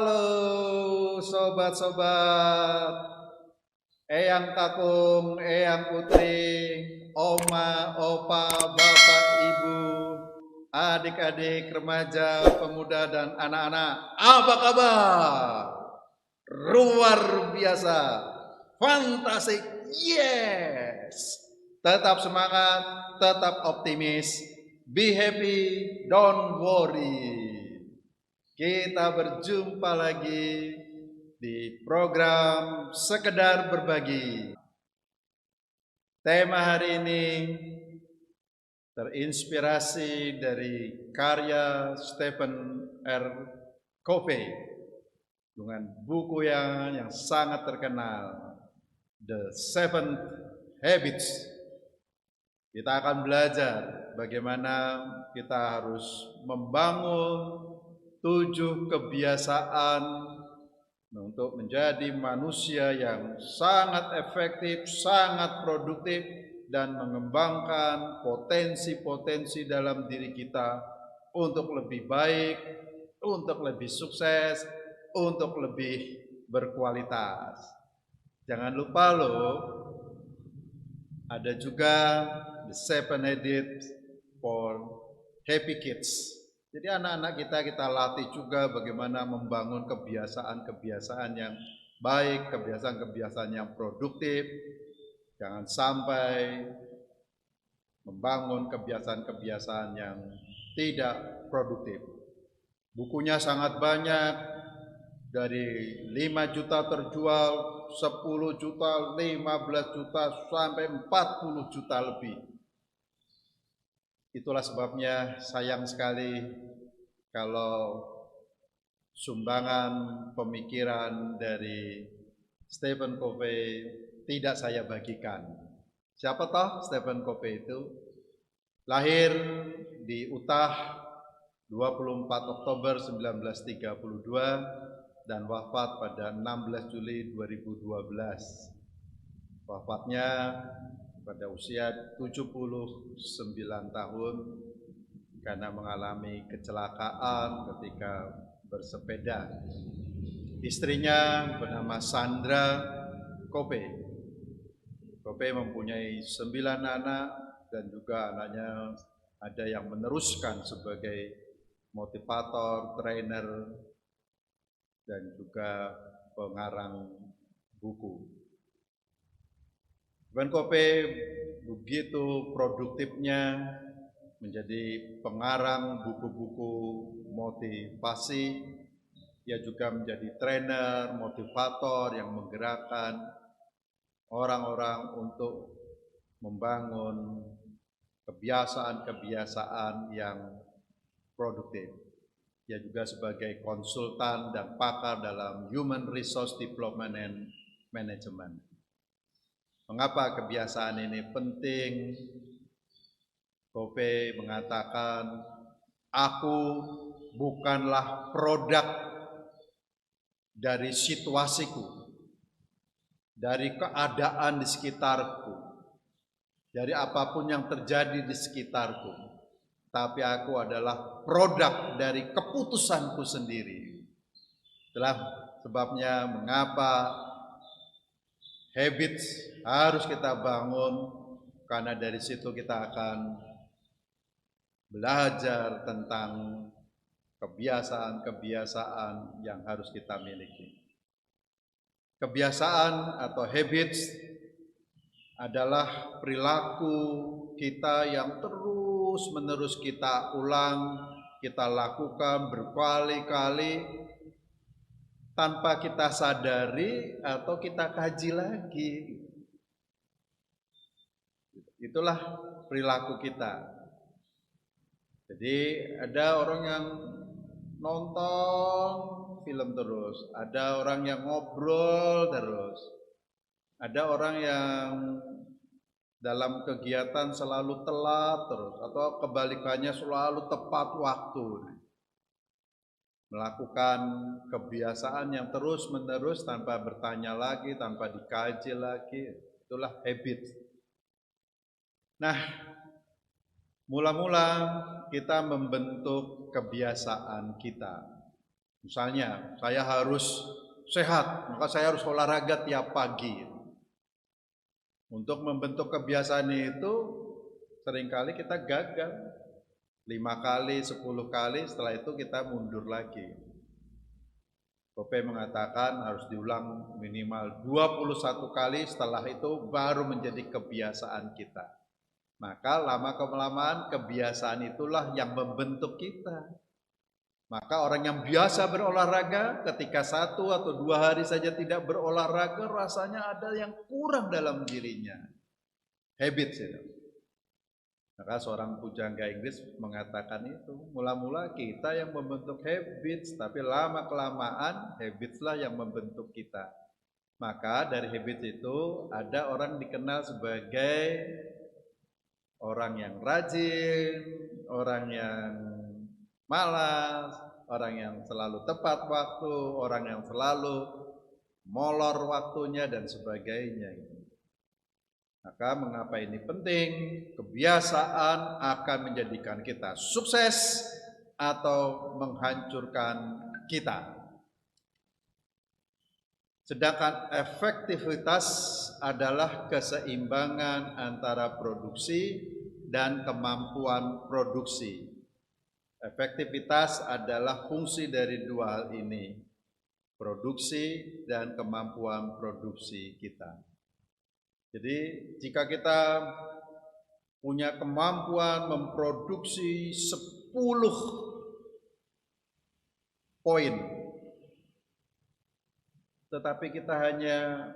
Halo sobat-sobat, eyang kakung, eyang putri, oma, opa, bapak, ibu, adik-adik, remaja, pemuda, dan anak-anak. Apa kabar? Luar biasa, fantastik, yes. Tetap semangat, tetap optimis, be happy, don't worry. Kita berjumpa lagi di program Sekedar Berbagi. Tema hari ini terinspirasi dari karya Stephen R. Covey dengan buku yang sangat terkenal, The Seven Habits. Kita akan belajar bagaimana kita harus membangun 7 kebiasaan untuk menjadi manusia yang sangat efektif, sangat produktif, dan mengembangkan potensi-potensi dalam diri kita untuk lebih baik, untuk lebih sukses, untuk lebih berkualitas. Jangan lupa loh, ada juga The 7 Habits for Happy Kids. Jadi anak-anak kita latih juga bagaimana membangun kebiasaan-kebiasaan yang baik, kebiasaan-kebiasaan yang produktif. Jangan sampai membangun kebiasaan-kebiasaan yang tidak produktif. Bukunya sangat banyak, dari 5 juta terjual, 10 juta, 15 juta, sampai 40 juta lebih. Itulah sebabnya sayang sekali kalau sumbangan pemikiran dari Stephen Covey tidak saya bagikan. Siapa toh Stephen Covey itu? Lahir di Utah 24 Oktober 1932 dan wafat pada 16 Juli 2012. Wafatnya pada usia 79 tahun karena mengalami kecelakaan ketika bersepeda. Istrinya bernama Sandra Covey. Covey mempunyai 9 anak dan juga anaknya ada yang meneruskan sebagai motivator, trainer, dan juga pengarang buku. Stephen Covey begitu produktifnya menjadi pengarang buku-buku motivasi. Ia juga menjadi trainer, motivator yang menggerakkan orang-orang untuk membangun kebiasaan-kebiasaan yang produktif. Ia juga sebagai konsultan dan pakar dalam Human Resource Development and Management. Mengapa kebiasaan ini penting? Covey mengatakan, aku bukanlah produk dari situasiku, dari keadaan di sekitarku, dari apapun yang terjadi di sekitarku, tapi aku adalah produk dari keputusanku sendiri. Itulah sebabnya mengapa habits harus kita bangun, karena dari situ kita akan belajar tentang kebiasaan-kebiasaan yang harus kita miliki. Kebiasaan atau habits adalah perilaku kita yang terus-menerus kita ulang, kita lakukan berkali-kali tanpa kita sadari atau kita kaji lagi. Itulah perilaku kita. Jadi ada orang yang nonton film terus, ada orang yang ngobrol terus, ada orang yang dalam kegiatan selalu telat terus, atau kebalikannya selalu tepat waktu. Melakukan kebiasaan yang terus-menerus tanpa bertanya lagi, tanpa dikaji lagi, itulah habit. Nah, mula-mula kita membentuk kebiasaan kita. Misalnya, saya harus sehat, maka saya harus olahraga tiap pagi. Untuk membentuk kebiasaan itu, seringkali kita gagal. 5 kali, 10 kali, setelah itu kita mundur lagi. Pope mengatakan harus diulang minimal 21 kali, setelah itu baru menjadi kebiasaan kita. Maka lama-kelamaan kebiasaan itulah yang membentuk kita. Maka orang yang biasa berolahraga ketika 1 atau 2 hari saja tidak berolahraga, rasanya ada yang kurang dalam dirinya. Habits itu. Maka seorang pujangga Inggris mengatakan itu, mula-mula kita yang membentuk habits, tapi lama-kelamaan habitslah yang membentuk kita. Maka dari habits itu ada orang dikenal sebagai orang yang rajin, orang yang malas, orang yang selalu tepat waktu, orang yang selalu molor waktunya dan sebagainya. Maka mengapa ini penting? Kebiasaan akan menjadikan kita sukses atau menghancurkan kita. Sedangkan efektivitas adalah keseimbangan antara produksi dan kemampuan produksi. Efektivitas adalah fungsi dari dua hal ini, produksi dan kemampuan produksi kita. Jadi jika kita punya kemampuan memproduksi 10 poin, tetapi kita hanya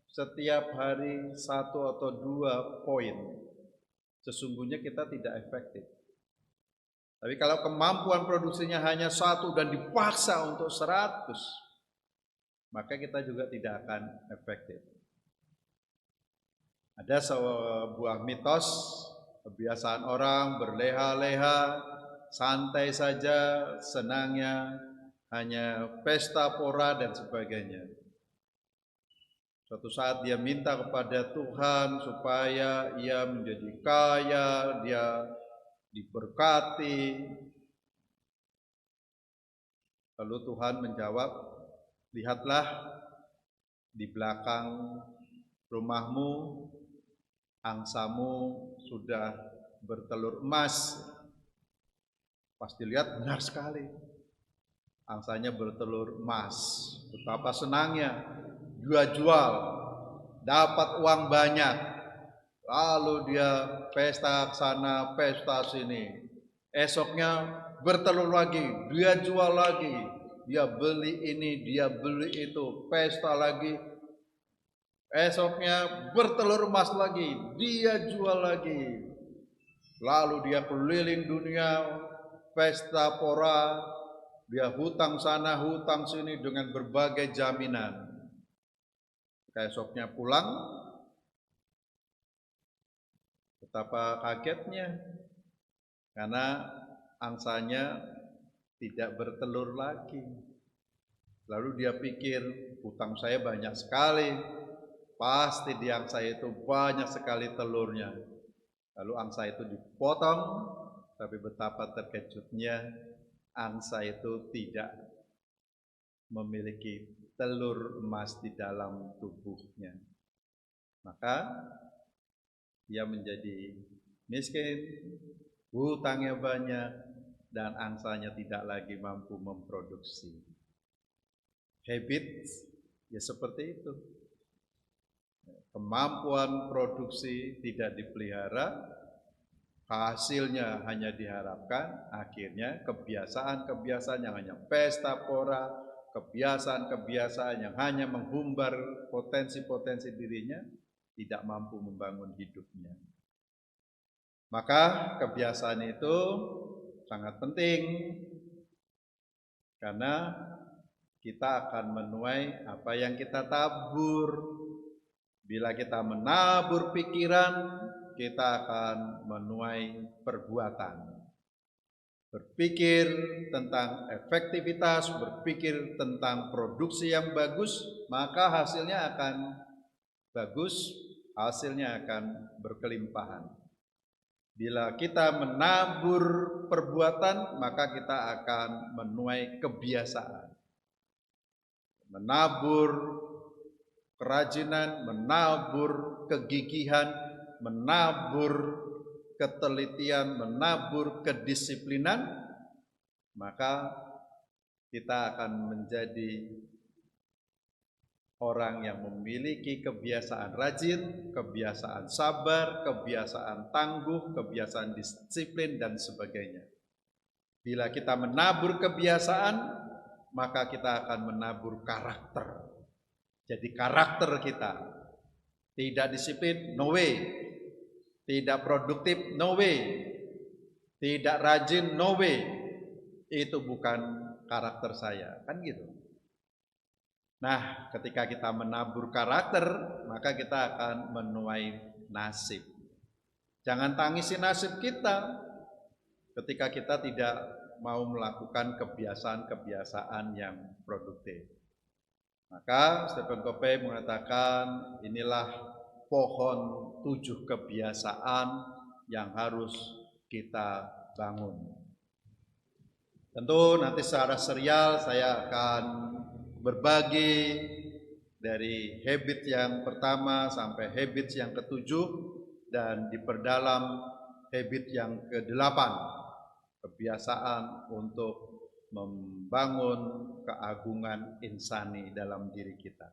setiap hari 1 atau 2 poin, sesungguhnya kita tidak efektif. Tapi kalau kemampuan produksinya hanya 1 dan dipaksa untuk 100, maka kita juga tidak akan efektif. Ada sebuah mitos, kebiasaan orang berleha-leha, santai saja, senangnya hanya pesta pora dan sebagainya. Suatu saat dia minta kepada Tuhan supaya ia menjadi kaya, dia diberkati. Lalu Tuhan menjawab, lihatlah di belakang rumahmu, angsamu sudah bertelur emas. Pas dilihat benar sekali, angsanya bertelur emas. Betapa senangnya, dia jual, dapat uang banyak. Lalu dia pesta sana, pesta sini. Esoknya bertelur lagi, dia jual lagi. Dia beli ini, dia beli itu, pesta lagi. Esoknya bertelur emas lagi, dia jual lagi. Lalu dia keliling dunia, pesta pora, dia hutang sana, hutang sini dengan berbagai jaminan. Esoknya pulang, betapa kagetnya, karena angsanya tidak bertelur lagi. Lalu dia pikir, hutang saya banyak sekali, pasti di angsa itu banyak sekali telurnya. Lalu angsa itu dipotong, tapi betapa terkejutnya, angsa itu tidak memiliki telur emas di dalam tubuhnya. Maka dia menjadi miskin, hutangnya banyak, dan angsanya tidak lagi mampu memproduksi. Habit ya seperti itu. Kemampuan produksi tidak dipelihara, hasilnya hanya diharapkan, akhirnya kebiasaan-kebiasaan yang hanya pesta pora, kebiasaan-kebiasaan yang hanya menghumbar potensi-potensi dirinya, tidak mampu membangun hidupnya. Maka kebiasaan itu sangat penting, karena kita akan menuai apa yang kita tabur. Bila kita menabur pikiran, kita akan menuai perbuatan. Berpikir tentang efektivitas, berpikir tentang produksi yang bagus, maka hasilnya akan bagus, hasilnya akan berkelimpahan. Bila kita menabur perbuatan, maka kita akan menuai kebiasaan. Menabur kerajinan, menabur kegigihan, menabur ketelitian, menabur kedisiplinan, maka kita akan menjadi orang yang memiliki kebiasaan rajin, kebiasaan sabar, kebiasaan tangguh, kebiasaan disiplin, dan sebagainya. Bila kita menabur kebiasaan, maka kita akan menabur karakter. Jadi karakter kita tidak disiplin, no way. Tidak produktif, no way. Tidak rajin, no way. Itu bukan karakter saya, kan gitu. Nah, ketika kita menabur karakter, maka kita akan menuai nasib. Jangan tangisi nasib kita ketika kita tidak mau melakukan kebiasaan-kebiasaan yang produktif. Maka Stephen Covey mengatakan, inilah pohon 7 kebiasaan yang harus kita bangun. Tentu nanti secara serial saya akan berbagi dari habit yang pertama sampai habit yang ke-7 dan diperdalam habit yang ke-8, kebiasaan untuk membangun keagungan insani dalam diri kita.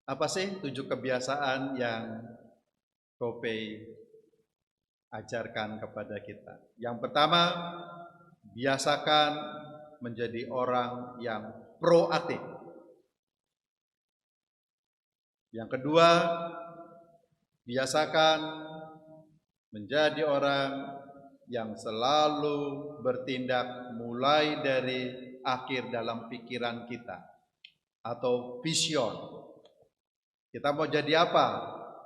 Apa sih 7 kebiasaan yang Covey ajarkan kepada kita? Yang pertama, biasakan menjadi orang yang proaktif. Yang kedua, biasakan menjadi orang yang selalu bertindak mulai dari akhir dalam pikiran kita atau vision. Kita mau jadi apa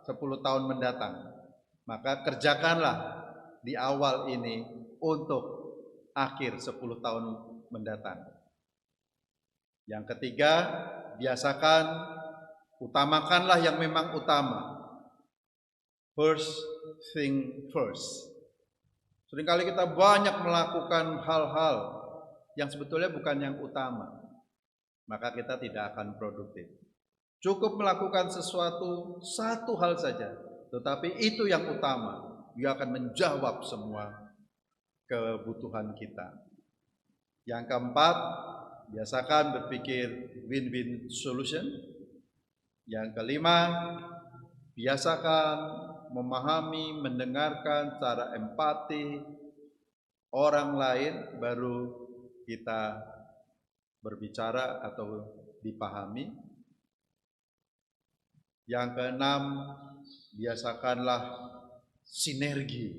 10 tahun mendatang? Maka kerjakanlah di awal ini untuk akhir 10 tahun mendatang. Yang ketiga, biasakan, utamakanlah yang memang utama. First thing first. Seringkali kita banyak melakukan hal-hal yang sebetulnya bukan yang utama, maka kita tidak akan produktif. Cukup melakukan sesuatu, satu hal saja, tetapi itu yang utama. Dia akan menjawab semua kebutuhan kita. Yang keempat, biasakan berpikir win-win solution. Yang kelima, biasakan memahami, mendengarkan secara empati orang lain, baru kita berbicara atau dipahami. Yang keenam, biasakanlah sinergi,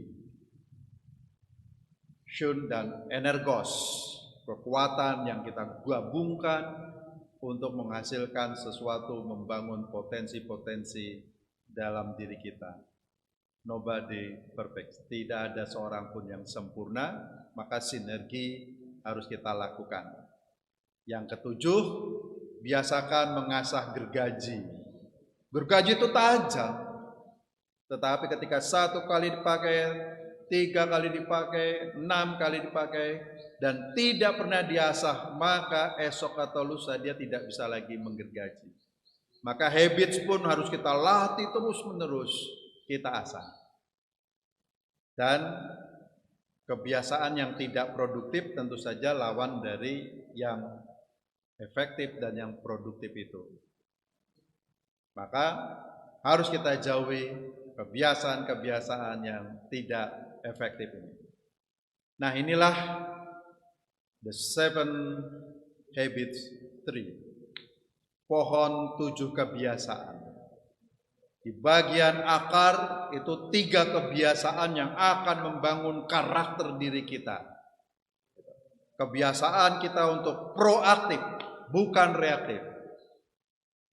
shun dan energos, kekuatan yang kita gabungkan untuk menghasilkan sesuatu, membangun potensi-potensi dalam diri kita. Nobody perfect, tidak ada seorang pun yang sempurna, maka sinergi harus kita lakukan. Yang ketujuh, biasakan mengasah gergaji. Gergaji itu tajam, tetapi ketika 1 kali dipakai, 3 kali dipakai, 6 kali dipakai, dan tidak pernah diasah, maka esok atau lusa dia tidak bisa lagi menggergaji. Maka habits pun harus kita latih terus-menerus, kita asah. Dan kebiasaan yang tidak produktif tentu saja lawan dari yang efektif dan yang produktif itu. Maka harus kita jauhi kebiasaan-kebiasaan yang tidak efektif ini. Nah, inilah the 7 habits 3. Pohon 7 kebiasaan. Di bagian akar itu 3 kebiasaan yang akan membangun karakter diri kita. Kebiasaan kita untuk proaktif, bukan reaktif.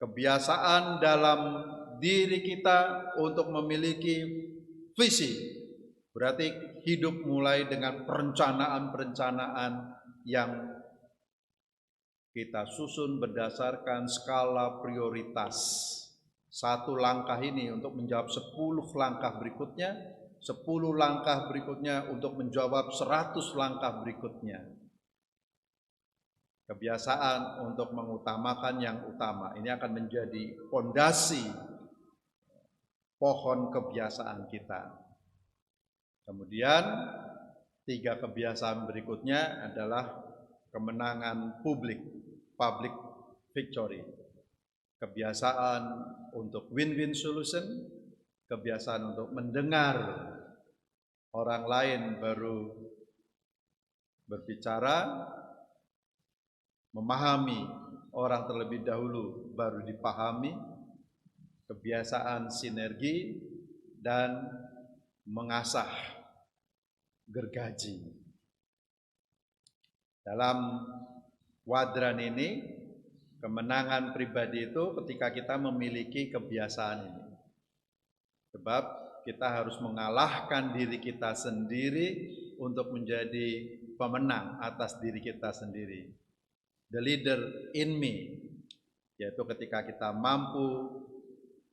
Kebiasaan dalam diri kita untuk memiliki visi. Berarti hidup mulai dengan perencanaan-perencanaan yang kita susun berdasarkan skala prioritas. 1 langkah ini untuk menjawab 10 langkah berikutnya, 10 langkah berikutnya untuk menjawab 100 langkah berikutnya. Kebiasaan untuk mengutamakan yang utama. Ini akan menjadi fondasi pohon kebiasaan kita. Kemudian 3 kebiasaan berikutnya adalah kemenangan publik, public victory. Kebiasaan untuk win-win solution, kebiasaan untuk mendengar orang lain baru berbicara, memahami orang terlebih dahulu baru dipahami, kebiasaan sinergi, dan mengasah gergaji. Dalam kuadran ini, kemenangan pribadi itu ketika kita memiliki kebiasaan ini. Sebab kita harus mengalahkan diri kita sendiri untuk menjadi pemenang atas diri kita sendiri. The leader in me, yaitu ketika kita mampu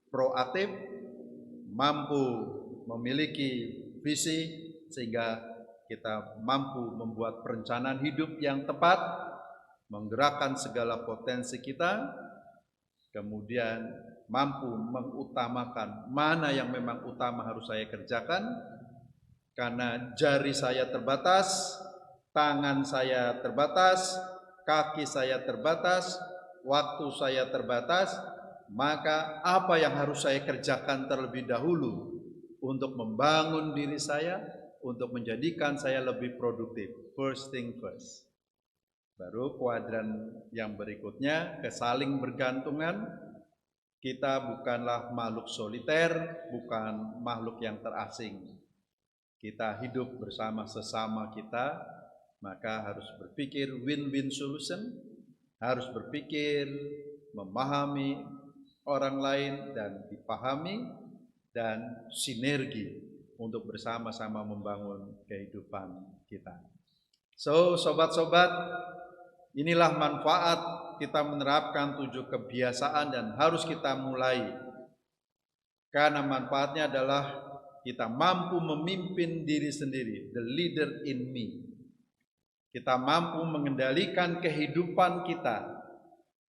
proaktif, mampu memiliki visi, sehingga kita mampu membuat perencanaan hidup yang tepat, menggerakkan segala potensi kita, kemudian mampu mengutamakan mana yang memang utama harus saya kerjakan, karena jari saya terbatas, tangan saya terbatas, kaki saya terbatas, waktu saya terbatas, maka apa yang harus saya kerjakan terlebih dahulu untuk membangun diri saya, untuk menjadikan saya lebih produktif. First thing first. Baru kuadran yang berikutnya, kesaling bergantungan. Kita bukanlah makhluk soliter, bukan makhluk yang terasing. Kita hidup bersama sesama kita, maka harus berpikir win-win solution, harus berpikir memahami orang lain dan dipahami, dan sinergi untuk bersama-sama membangun kehidupan kita. So, sobat-sobat, inilah manfaat kita menerapkan 7 kebiasaan dan harus kita mulai. Karena manfaatnya adalah kita mampu memimpin diri sendiri, the leader in me. Kita mampu mengendalikan kehidupan kita.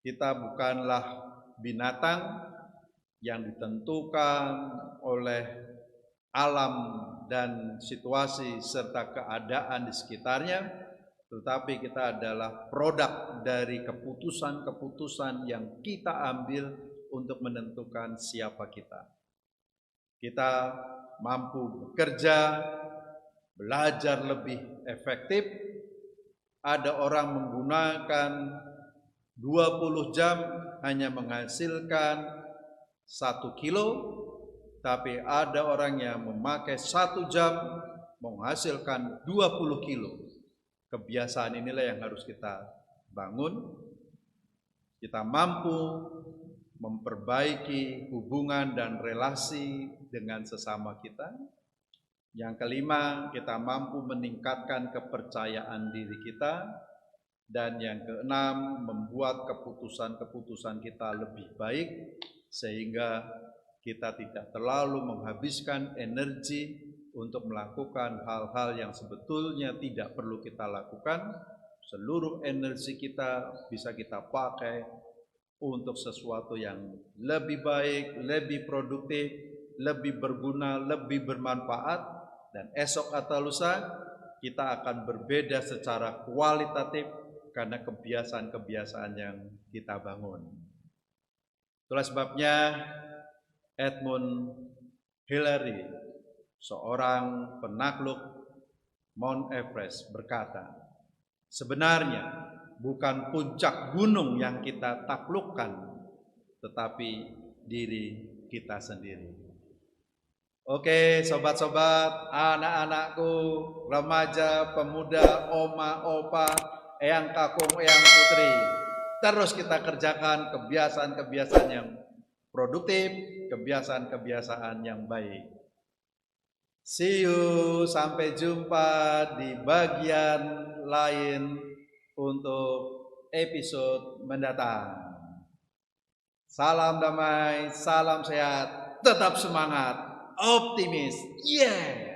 Kita bukanlah binatang yang ditentukan oleh alam dan situasi serta keadaan di sekitarnya, tetapi kita adalah produk dari keputusan-keputusan yang kita ambil untuk menentukan siapa kita. Kita mampu bekerja, belajar lebih efektif. Ada orang menggunakan 20 jam hanya menghasilkan 1 kilo, tapi ada orang yang memakai 1 jam menghasilkan 20 kilo. Kebiasaan inilah yang harus kita bangun. Kita mampu memperbaiki hubungan dan relasi dengan sesama kita. Yang kelima, kita mampu meningkatkan kepercayaan diri kita. Dan yang keenam, membuat keputusan-keputusan kita lebih baik, sehingga kita tidak terlalu menghabiskan energi untuk melakukan hal-hal yang sebetulnya tidak perlu kita lakukan. Seluruh energi kita bisa kita pakai untuk sesuatu yang lebih baik, lebih produktif, lebih berguna, lebih bermanfaat. Dan esok atau lusa kita akan berbeda secara kualitatif karena kebiasaan-kebiasaan yang kita bangun. Itulah sebabnya Edmund Hillary, seorang penakluk Mount Everest, berkata, sebenarnya bukan puncak gunung yang kita taklukkan, tetapi diri kita sendiri. Oke, sobat-sobat, anak-anakku, remaja, pemuda, oma, opa, eyang kakung, eyang putri, terus kita kerjakan kebiasaan-kebiasaan yang produktif, kebiasaan-kebiasaan yang baik. See you, sampai jumpa di bagian lain untuk episode mendatang. Salam damai, salam sehat, tetap semangat, optimis, yeah!